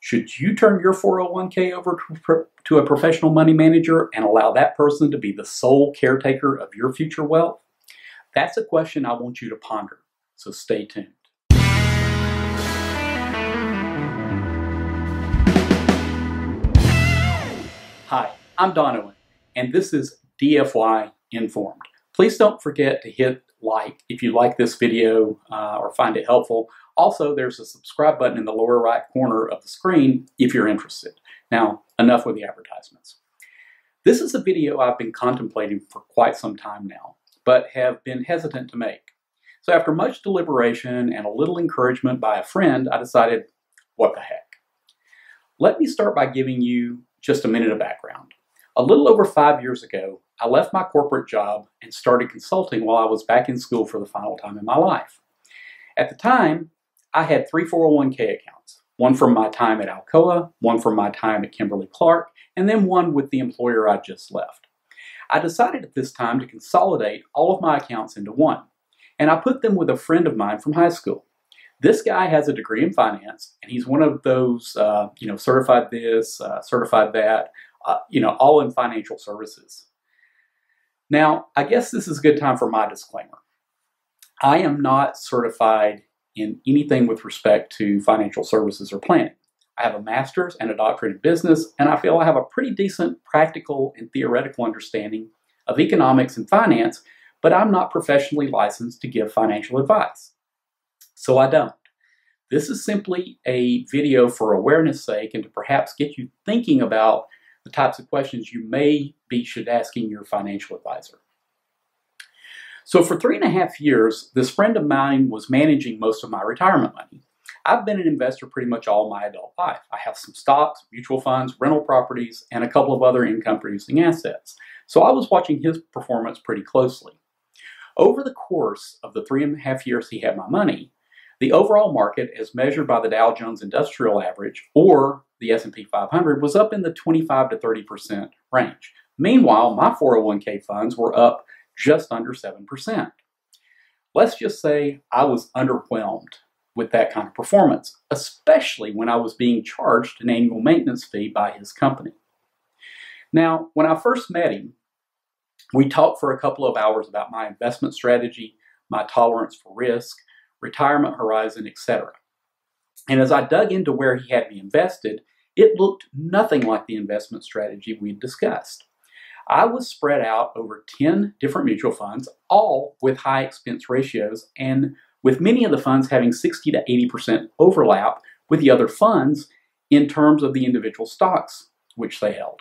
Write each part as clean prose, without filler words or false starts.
Should you turn your 401k over to a professional money manager and allow that person to be the sole caretaker of your future wealth? That's a question I want you to ponder, so stay tuned. Hi, I'm Don Owen, and this is DFY Informed. Please don't forget to hit like if you like this video or find it helpful. Also, there's a subscribe button in the lower right corner of the screen if you're interested. Now, enough with the advertisements. This is a video I've been contemplating for quite some time now, but have been hesitant to make. So after much deliberation and a little encouragement by a friend, I decided, what the heck? Let me start by giving you just a minute of background. A little over 5 years ago, I left my corporate job and started consulting while I was back in school for the final time in my life. At the time, I had 3 401k accounts, one from my time at Alcoa, one from my time at Kimberly-Clark, and then one with the employer I just left. I decided at this time to consolidate all of my accounts into one, and I put them with a friend of mine from high school. This guy has a degree in finance, and he's one of those, certified this, certified that, all in financial services. Now, I guess this is a good time for my disclaimer. I am not certified in anything with respect to financial services or planning. I have a master's and a doctorate in business, and I feel I have a pretty decent practical and theoretical understanding of economics and finance, but I'm not professionally licensed to give financial advice. So I don't. This is simply a video for awareness sake and to perhaps get you thinking about the types of questions you should asking your financial advisor. So for 3.5 years, this friend of mine was managing most of my retirement money. I've been an investor pretty much all my adult life. I have some stocks, mutual funds, rental properties, and a couple of other income-producing assets. So I was watching his performance pretty closely. Over the course of the 3.5 years he had my money, the overall market, as measured by the Dow Jones Industrial Average or the S&P 500, was up in the 25 to 30% range. Meanwhile, my 401k funds were up just under 7%. Let's just say I was underwhelmed with that kind of performance, especially when I was being charged an annual maintenance fee by his company. Now, when I first met him, we talked for a couple of hours about my investment strategy, my tolerance for risk, retirement horizon, etc. And as I dug into where he had me invested, it looked nothing like the investment strategy we'd discussed. I was spread out over 10 different mutual funds, all with high expense ratios, and with many of the funds having 60 to 80% overlap with the other funds in terms of the individual stocks which they held.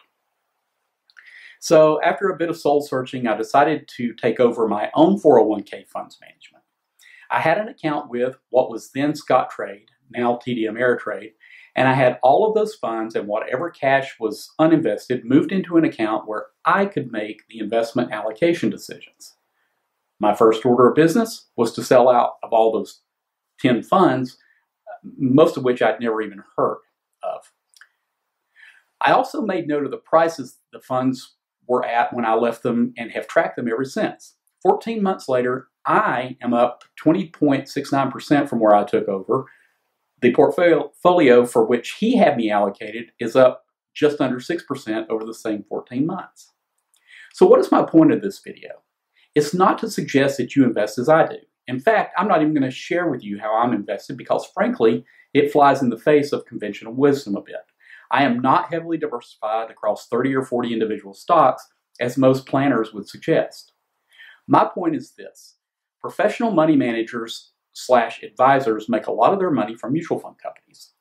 So after a bit of soul searching, I decided to take over my own 401k funds management. I had an account with what was then Scottrade, now TD Ameritrade, and I had all of those funds and whatever cash was uninvested moved into an account where I could make the investment allocation decisions. My first order of business was to sell out of all those 10 funds, most of which I'd never even heard of. I also made note of the prices the funds were at when I left them and have tracked them ever since. 14 months later, I am up 20.69% from where I took over. The portfolio for which he had me allocated is up just under 6% over the same 14 months. So what is my point of this video? It's not to suggest that you invest as I do. In fact, I'm not even going to share with you how I'm invested because, frankly, it flies in the face of conventional wisdom a bit. I am not heavily diversified across 30 or 40 individual stocks, as most planners would suggest. My point is this. Professional money managers / advisors make a lot of their money from mutual fund companies.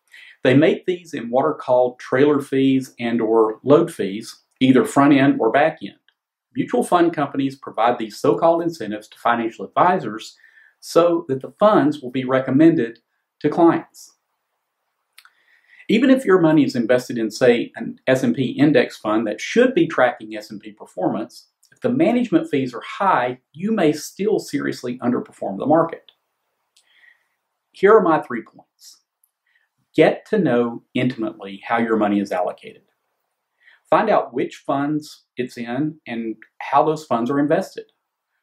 They make these in what are called trailer fees and or load fees, either front end or back end. Mutual fund companies provide these so-called incentives to financial advisors so that the funds will be recommended to clients. Even if your money is invested in, say, an S&P index fund that should be tracking S&P performance, if the management fees are high, you may still seriously underperform the market. Here are my 3 points. Get to know intimately how your money is allocated. Find out which funds it's in and how those funds are invested.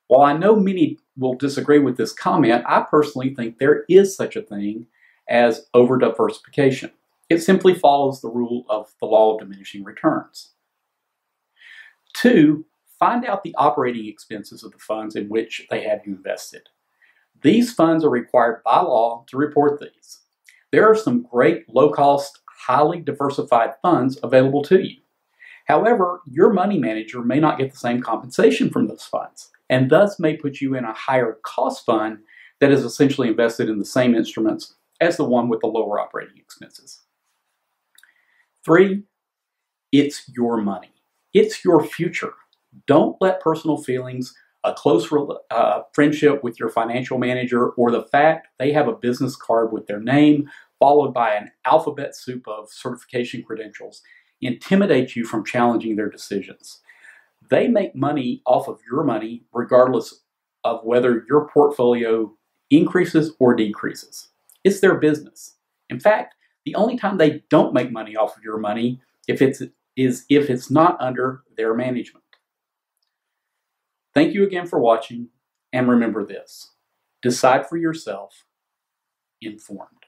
While I know many will disagree with this comment, I personally think there is such a thing as over-diversification. It simply follows the rule of the law of diminishing returns. 2, find out the operating expenses of the funds in which they have you invested. These funds are required by law to report these. There are some great low-cost, highly diversified funds available to you. However, your money manager may not get the same compensation from those funds, and thus may put you in a higher cost fund that is essentially invested in the same instruments as the one with the lower operating expenses. 3, it's your money. It's your future. Don't let personal feelings, a close friendship with your financial manager, or the fact they have a business card with their name followed by an alphabet soup of certification credentials intimidate you from challenging their decisions. They make money off of your money regardless of whether your portfolio increases or decreases. It's their business. In fact, the only time they don't make money off of your money is if it's not under their management. Thank you again for watching, and remember this: decide for yourself, informed.